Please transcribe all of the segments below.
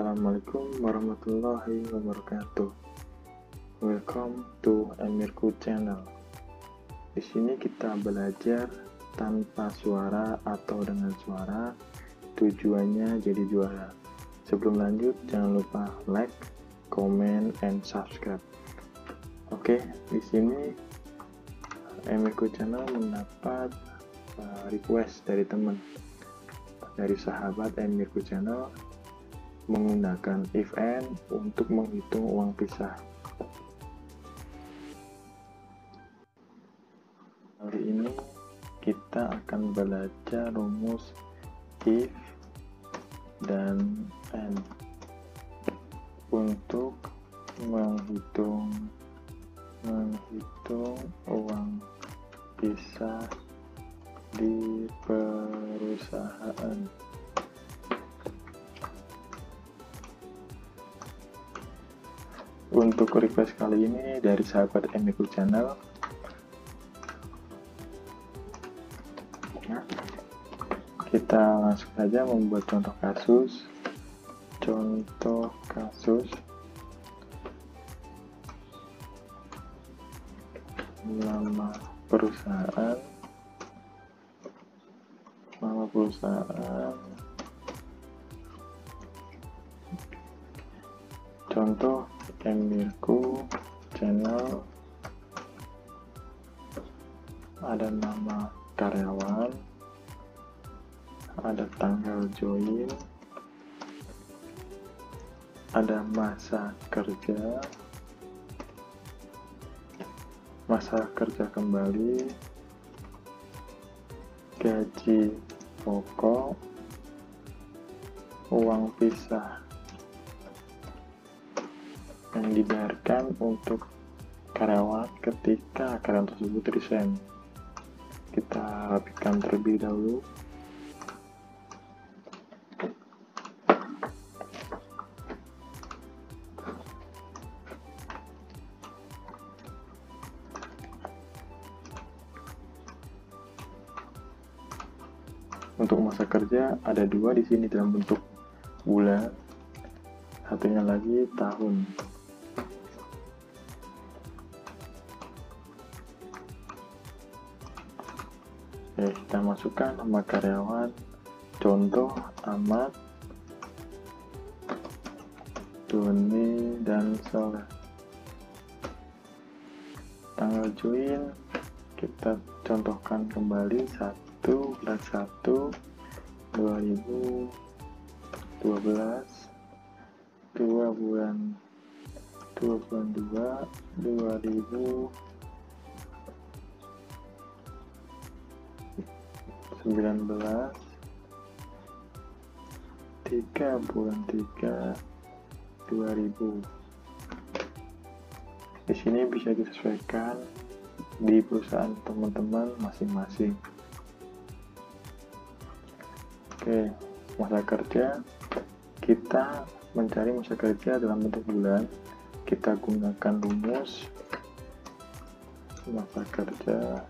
Assalamualaikum warahmatullahi wabarakatuh. Welcome to Amirku Channel. Di sini kita belajar tanpa suara atau dengan suara, tujuannya jadi juara. Sebelum lanjut, jangan lupa like, comment, and subscribe. Oke, di sini Amirku Channel mendapat request dari teman, dari sahabat Amirku Channel, menggunakan if and untuk menghitung uang pisah. Kali ini kita akan belajar rumus if dan and untuk menghitung uang pisah di perusahaan. Untuk request kali ini dari sahabat Amirku Channel. Kita langsung saja membuat contoh kasus. Nama perusahaan. Contoh Amirku Channel, ada nama karyawan, ada tanggal join, ada masa kerja kembali, gaji pokok, uang pisah yang dibayarkan untuk karyawan ketika karyawan tersebut resign. Kita rapikan terlebih dahulu. Untuk masa kerja ada dua di sini dalam bentuk bulan, satunya lagi tahun. Oke, kita masukkan nama karyawan, contoh Ahmad, Doni, dan Soleh. Tanggal join kita contohkan kembali 1/1/2012, 2 bulan 2 2019, 3 bulan 3 2000. Di sini bisa disesuaikan di perusahaan teman-teman masing-masing. Oke, masa kerja, kita mencari masa kerja dalam bentuk bulan. Kita gunakan rumus masa kerja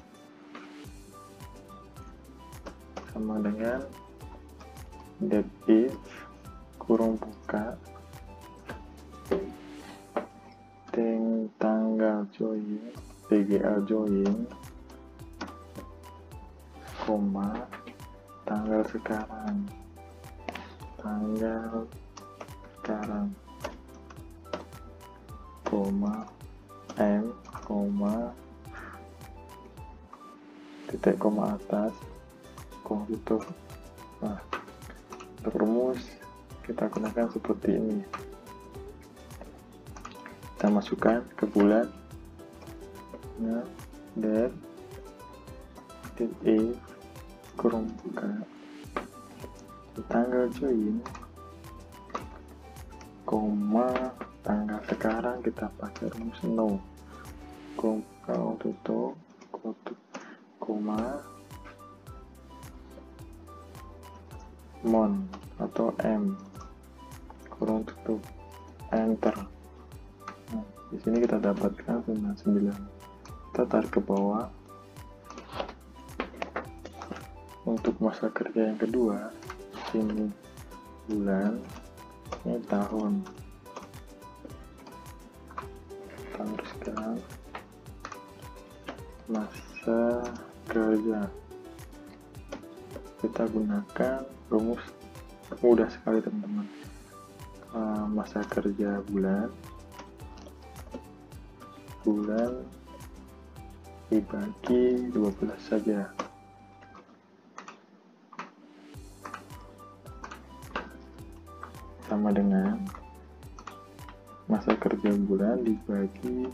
sama dengan that if kurung buka tanggal join TGA join, koma tanggal sekarang, koma M, koma titik koma atas, koma tutup. Nah, untuk rumus kita gunakan seperti ini. Kita masukkan ke bulan. Nah, that if kurung buka tanggal join, koma tanggal sekarang kita pakai rumus no, koma tutup, koma mon atau M, kurung tutup, enter. Nah, di sini kita dapatkan 99. Kita tarik ke bawah. Untuk masa kerja yang kedua, sini bulan, ini tahun, teruskan masa kerja. Kita gunakan rumus mudah sekali teman-teman. Masa kerja bulan dibagi 12 saja. Sama dengan masa kerja bulan dibagi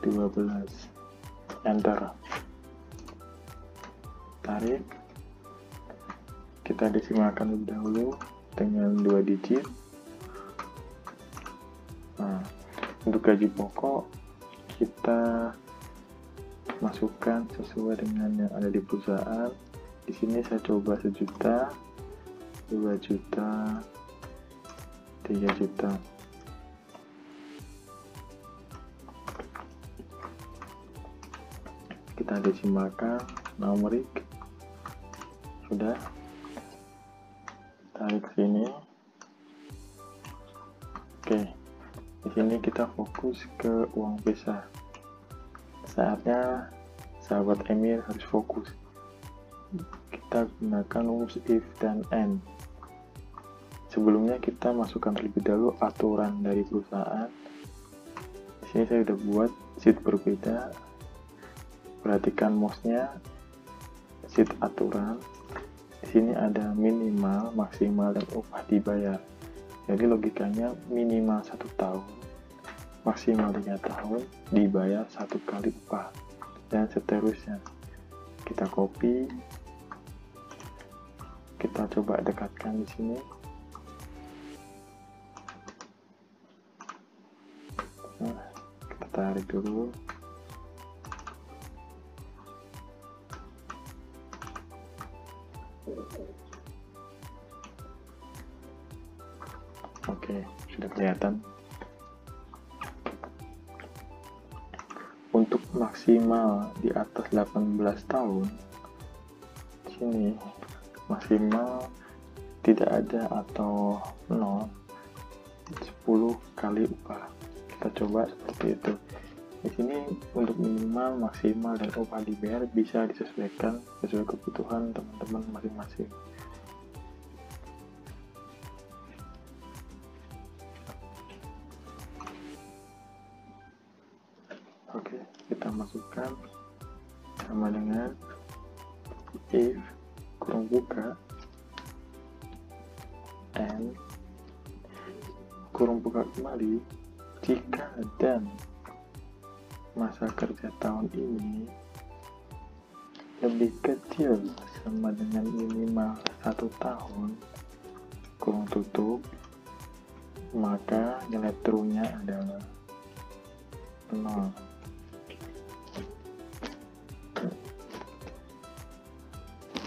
12. Enter. Tarik. Kita desimalkan lebih dahulu dengan 2 digit. Nah, untuk gaji pokok kita masukkan sesuai dengan yang ada di perusahaan. Di sini saya coba 1 juta, 2 juta, 3 juta. Kita desimalkan numerik. Sudah. Tarik sini. Oke. Di sini kita fokus ke uang pisah. Saatnya sahabat Emir harus fokus. Kita gunakan rumus if dan and. Sebelumnya kita masukkan terlebih dahulu aturan dari perusahaan. Di sini saya sudah buat sheet berbeda. Perhatikan mouse-nya, sheet aturan. Di sini ada minimal, maksimal, dan upah dibayar. Jadi logikanya minimal 1 tahun, maksimal 3 tahun, dibayar 1 kali upah, dan seterusnya. Kita copy, kita coba dekatkan di sini. Nah, kita tarik dulu. Oke, sudah kelihatan. Untuk maksimal di atas 18 tahun, sini maksimal tidak ada atau 0, 10 kali upah. Kita coba seperti itu. Di sini untuk minimal, maksimal, dan upah dibayar bisa disesuaikan sesuai kebutuhan teman-teman masing-masing. Oke, kita masukkan sama dengan if kurung buka and kurung buka kembali jika dan masa kerja tahun ini lebih kecil sama dengan minimal 1 tahun kurung tutup, maka nilai true-nya adalah 0.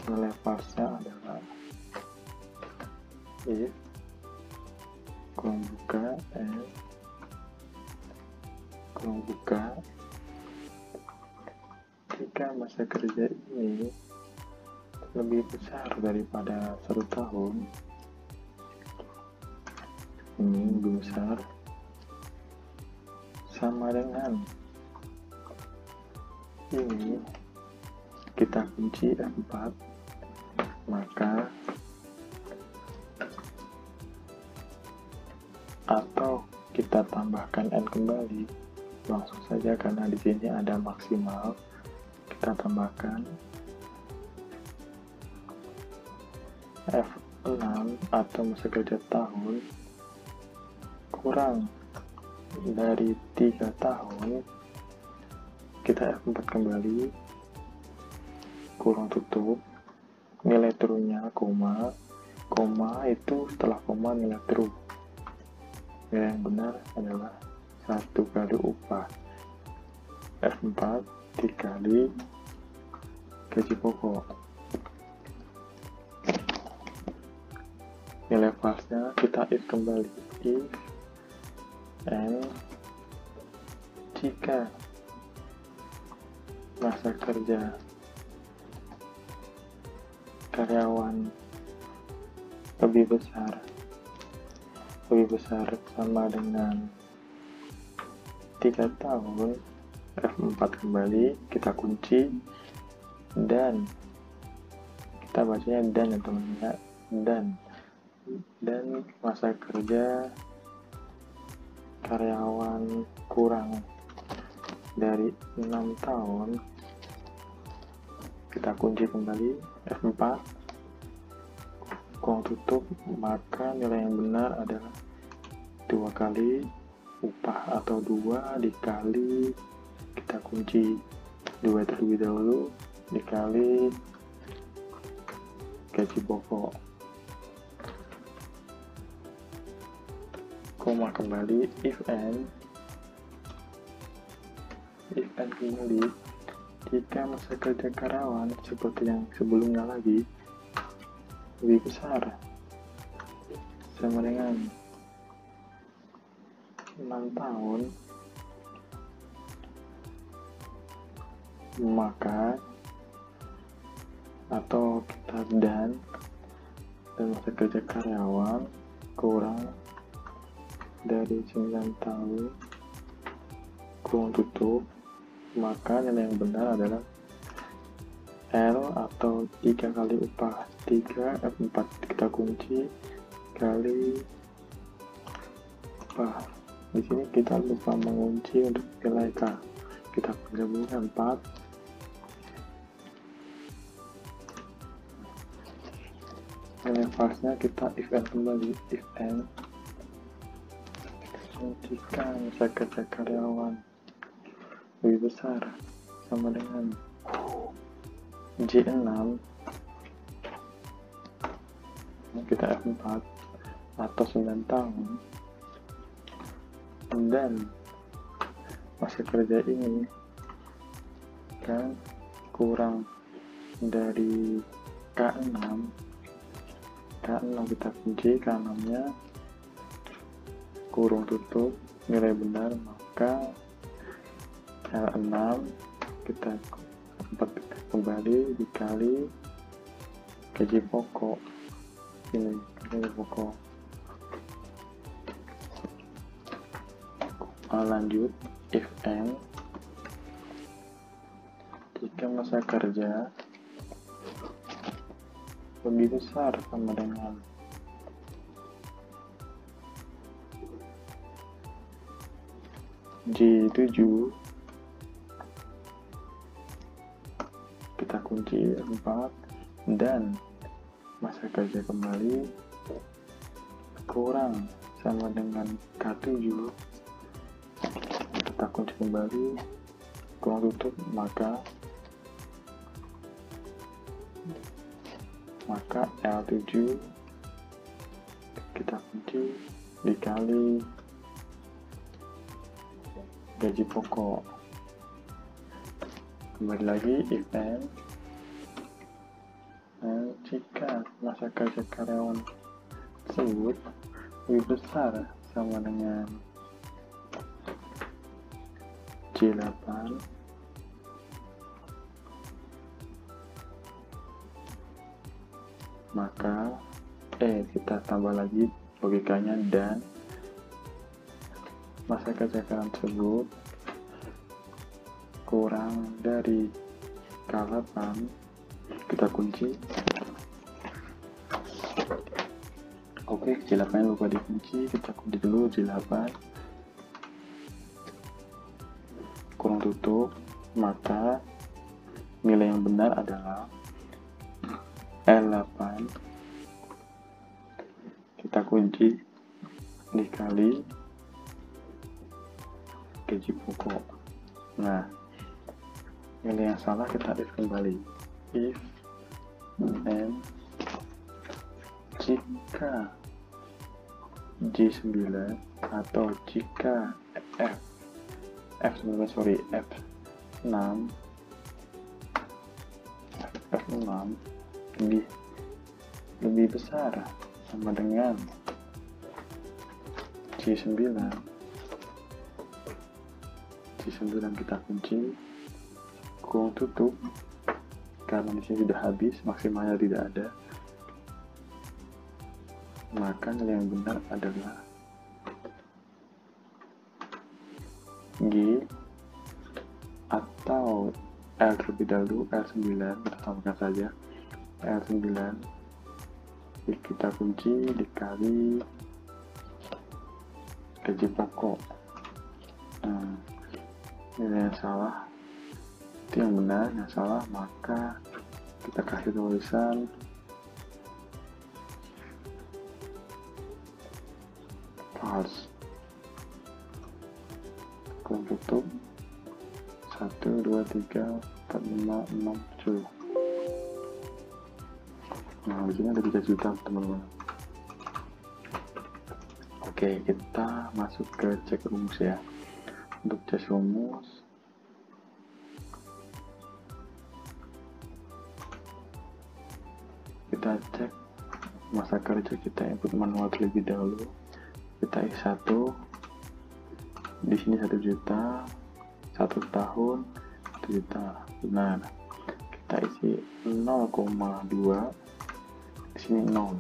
Nilai false-nya adalah if kurung buka and kurung buka jika masa kerja ini lebih besar daripada 1 tahun, ini lebih besar, sama dengan ini, kita kunci F4, maka atau kita tambahkan N kembali, langsung saja karena di sini ada maksimal. Kita tambahkan F6 atau masa kerja tahun kurang dari 3 tahun, kita F4 kembali, kurung tutup, nilai true-nya koma, koma itu setelah koma nilai true. Nilai yang benar adalah 1 kali upah. F4 dikali gaji pokok. Nilai false-nya kita if kembali, if and jika masa kerja karyawan lebih besar lebih besar sama dengan 3 tahun, F4 kembali, kita kunci, dan kita bacanya dan ya teman-teman, dan masa kerja karyawan kurang dari 6 tahun, kita kunci kembali, F4, kurang tutup, maka nilai yang benar adalah 2 kali upah atau 2 dikali, kita kunci 2 terlebih dahulu, dikali gaji pokok, koma kembali, if and kembali, jika masa kerja karyawan seperti yang sebelumnya lagi lebih besar sama dengan 6 tahun, maka atau kita dan masa kerja karyawan kurang dari 9 tahun kurang tutup, maka nilai yang benar adalah L atau 3 kali upah 3 F4, kita kunci kali upah. Di sini kita lupa mengunci untuk nilai K, kita gabungkan 4, nilai false-nya kita if and kembali, if and jika masa kerja karyawan lebih besar sama dengan J6, kita F4 atau 9 tahun, dan masa kerja ini kan kurang dari K6, kita kunci K6 nya kurung tutup, nilai benar, maka L6 kita 4 kembali dikali gaji pokok, ini gaji pokok. Lanjut, if and jika masa kerja lebih besar sama dengan J7, kita kunci 4, dan masa kerja kembali kurang sama dengan K7, kita kunci kembali, kurang tutup, maka L7 kita kunci dikali gaji pokok. Kembali lagi, if and jika masa kerja karyawan tersebut lebih besar sama dengan J8, maka kita tambah lagi logikanya, dan masa kerja karyawan tersebut kurang dari K8, kita kunci. Oke, J8 lupa dikunci, kita kunci dulu J8, kurang tutup, maka nilai yang benar adalah L8, kita kunci dikali gaji pokok. Nah, nilai yang salah kita if kembali, if and jika J9 atau jika F6 lebih besar sama dengan J9, kita kunci, kurung tutup, karena di sini sudah habis, maksimalnya tidak ada, maka nilai yang benar adalah G atau L terlebih dahulu, L9 kita samakan saja, L9 kita kunci dikali gaji pokok. Nah, ini yang salah, itu yang benar, yang salah maka kita kasih tulisan false. Kurang tutup 1, 2, 3, 4, 5, 6, 7. Nah, di sini ada 3 juta teman-teman. Oke, kita masuk ke cek rumus ya. Untuk cek rumus, kita cek masa kerja kita, input manual terlebih dahulu. Kita isi 1, di sini 1 juta, 1 tahun 1 juta, benar. Kita isi 0,2, di sini 0,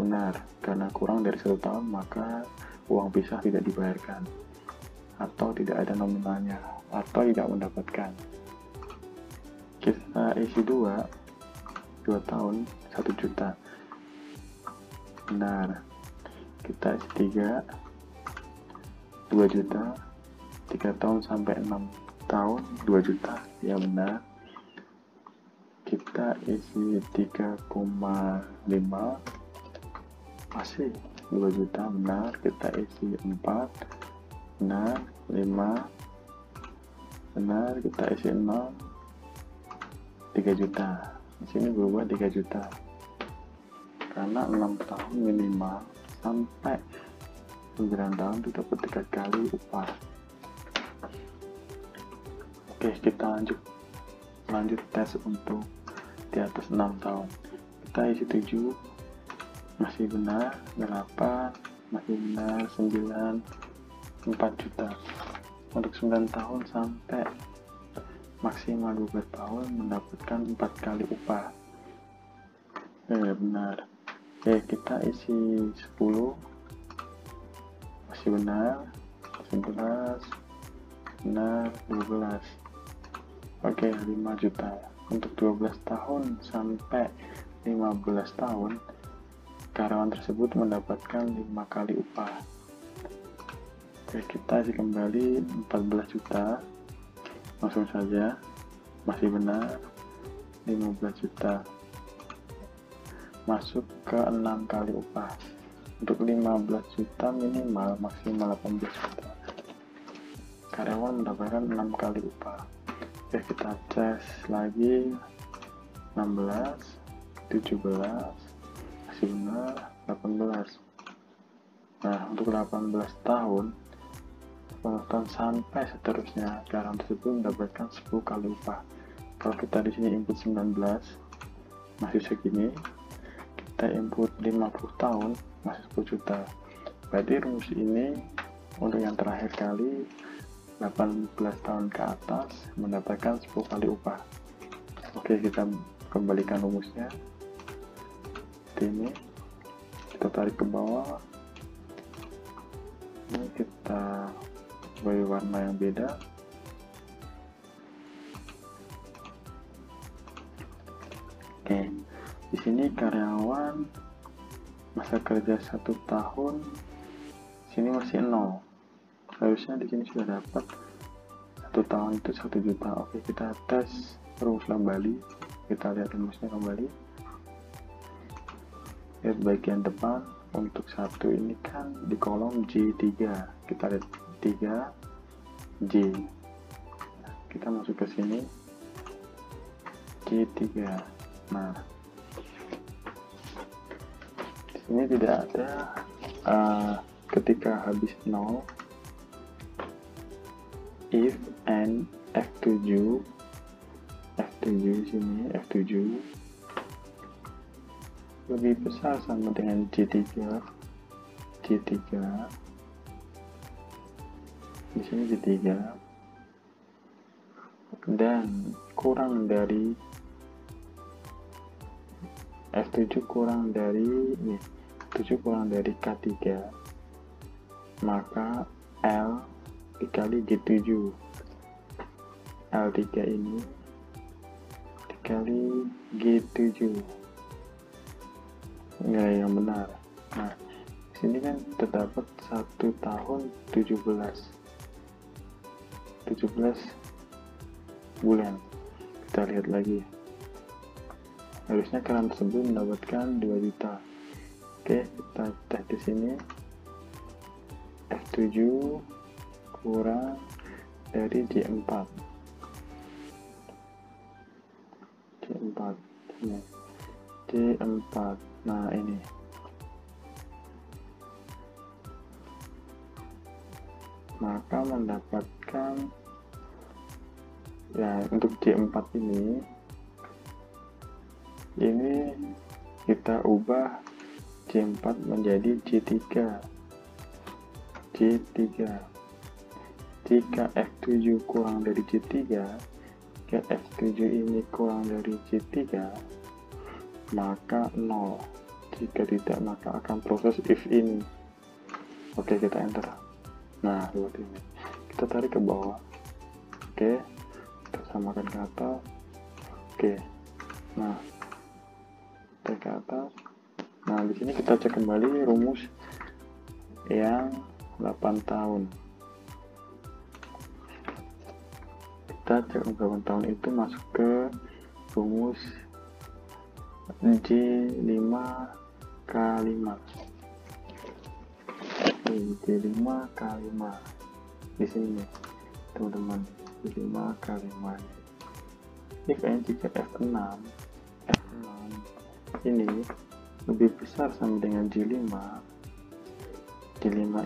benar. Karena kurang dari 1 tahun maka uang pisah tidak dibayarkan, atau tidak ada nominalnya, atau tidak mendapatkan. Kita isi 2 tahun 1 juta, benar. Kita isi 3, 2 juta, 3 tahun sampai 6 tahun 2 juta, ya benar. Kita isi 3,5, masih 2 juta, benar. Kita isi 4, benar. 5, benar. Kita isi 6, 3 juta. Di sini berubah 3 juta karena 6 tahun minimal sampai 9 tahun itu dapat 3 kali upah. Oke, kita lanjut tes untuk di atas 6 tahun. Kita isi 7, masih benar. 8, masih benar. 9, 4 juta. Untuk 9 tahun sampai maksimal 12 tahun mendapatkan 4 kali upah. Benar. Oke, kita isi 10, masih benar. 11, benar. 12. Oke, 5 juta. Untuk 12 tahun sampai 15 tahun karyawan tersebut mendapatkan 5 kali upah. Oke, kita isi kembali 14 juta, langsung saja, masih benar. 15 juta, masuk ke 6 kali upah. Untuk 15 juta minimal, maksimal 18 juta, karyawan mendapatkan 6 kali upah. Oke, kita tes lagi. 16, 17, masih benar. 18. Nah, untuk 18 tahun sampai seterusnya, karyawan tersebut mendapatkan 10 kali upah. Kalau kita di sini input 19, masih segini. Kita input 50 tahun, masih 10 juta. Berarti rumus ini untuk yang terakhir kali 18 tahun ke atas mendapatkan 10 kali upah. Oke, kita kembalikan rumusnya seperti ini. Kita tarik ke bawah. Ini kita beri warna yang beda. Oke, di sini karyawan masa kerja 1 tahun, sini masih 0. Harusnya di sini sudah dapat 1 tahun itu 1 juta. Oke, kita tes rumus kembali. Kita lihat rumusnya kembali. Lihat bagian depan. Untuk 1 ini kan di kolom J3. Kita lihat 3 J. Kita masuk ke sini J3. Nah, di sini tidak ada ketika habis 0 if and F7 sini F7 lebih besar sama dengan J3 di sini J3 dan kurang dari F7 kurang dari ini, 7 kurang dari K3, maka L di dikali G7. L3 ini dikali G7, nilai yang benar. Nah, di sini kan terdapat 1 tahun 17 bulan. Kita lihat lagi. Harusnya kalian tersebut mendapatkan 2 juta. Oke, kita tes di sini. F7 kurang dari J4. J4. Nah, ini. Maka mendapatkan, ya, untuk J4 ini kita ubah J4 menjadi J3. Jika F7 kurang dari J3, jika F7 ini kurang dari J3, maka 0. Jika tidak, maka akan proses if ini. Oke, kita enter. Nah, seperti ini. Kita tarik ke bawah. Oke, kita samakan ke atas. Oke, nah, tarik ke atas. Nah, di sini kita cek kembali rumus yang 8 tahun. Kita cek 8 tahun itu masuk ke rumus J5K5. J5K5 di sini, teman-teman. J5K5. If n jika F6 ini lebih besar sama dengan J5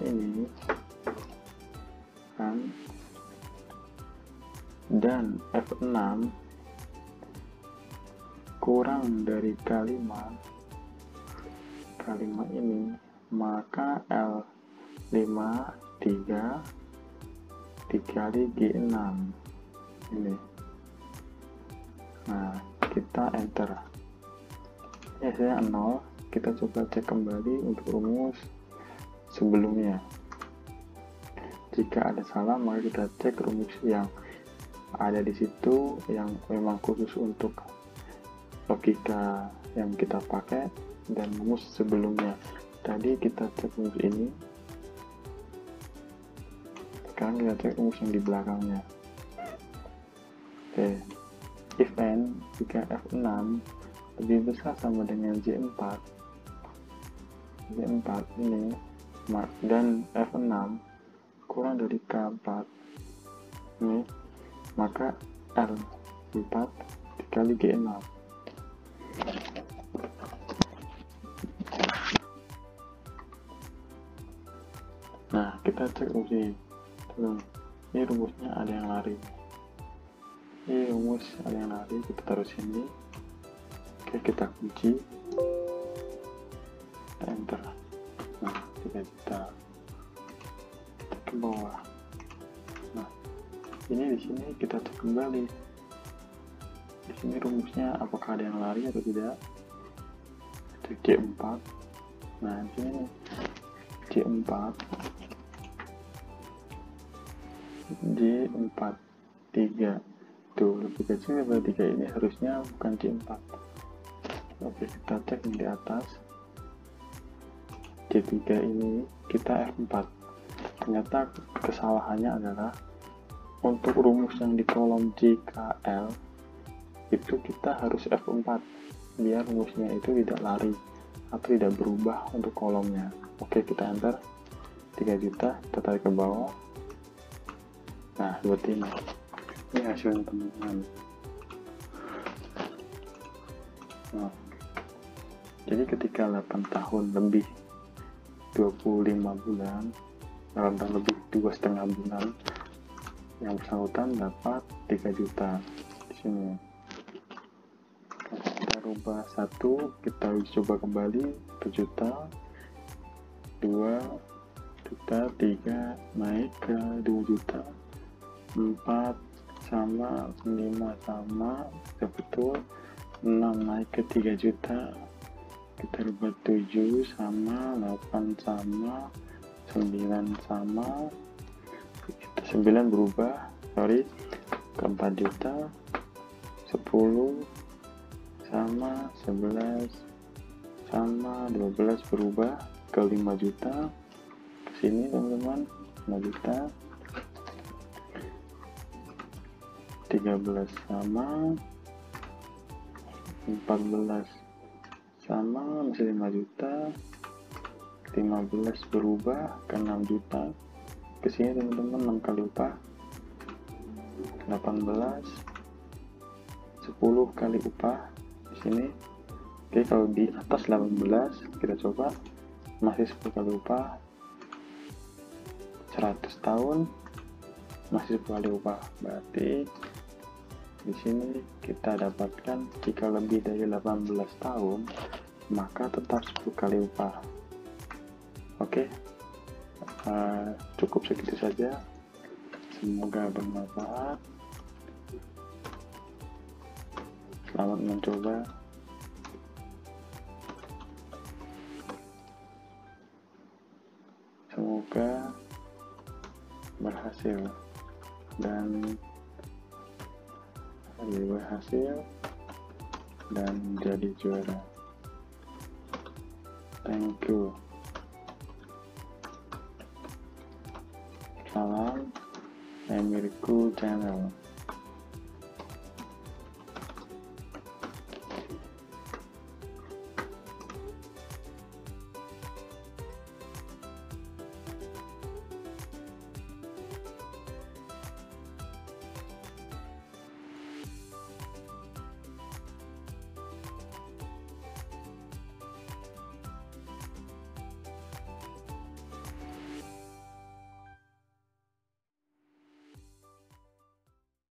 ini kan, dan F6 kurang dari K5 ini, maka L5 3 dikali G6 ini. Nah, kita enter. Hasilnya 0. Kita coba cek kembali untuk rumus sebelumnya. Jika ada salah, maka kita cek rumus yang ada di situ yang memang khusus untuk logika yang kita pakai, dan rumus sebelumnya. Tadi kita cek rumus ini, sekarang kita cek rumus yang di belakangnya. Oke, if n jika F6 lebih besar sama dengan J4 ini, dan F6 kurang dari K4 ini, maka L4 dikali G6. Nah, kita cek rumus ini. Ini rumusnya ada yang lari. Kita taruh sini. Oke, kita kunci. Kita enter. Nah, 3 juta. Kita ke bawah. Nah, ini di sini kita cek kembali. Di sini rumusnya apakah ada yang lari atau tidak. Itu J4. Nah, di sini J4 3 tuh lebih kecil daripada 3 ini, harusnya bukan J4. Oke, kita cek yang di atas. J3 ini kita F4. Ternyata kesalahannya adalah untuk rumus yang di kolom JKL itu kita harus F4 biar rumusnya itu tidak lari atau tidak berubah untuk kolomnya. Oke, kita enter. 3 juta, kita tarik ke bawah. Nah, seperti ini. Ini hasilnya, teman-teman. Nah, jadi ketika 8 tahun lebih 25 bulan, 8 tahun lebih 2,5 bulan, yang bersangkutan dapat 3 juta di sini. Kita rubah 1, kita coba kembali 1 juta, 2 juta, 3 naik ke 2 juta, 4 sama, 5 sama, betul, 6 naik ke 3 juta, kita rubah 7 sama, 8 sama, 9 sama, kita 9 berubah, sorry, ke 4 juta, 10 sama 11 sama 12 berubah ke 5 juta, ke sini teman-teman, 5 juta, 13 sama 14 sama masih 5 juta, 15 berubah ke 6 juta, ke sini teman-teman 6 kali upah, 18, 10 kali upah di sini. Oke, kalau di atas 18 kita coba masih 10 kali upah, 100 tahun masih 10 kali upah, berarti di sini kita dapatkan jika lebih dari 18 tahun maka tetap 10 kali upah. Oke, cukup segitu saja, semoga bermanfaat. Selamat mencoba. Semoga berhasil dan jadi juara. Thank you. Salam Emirku Channel.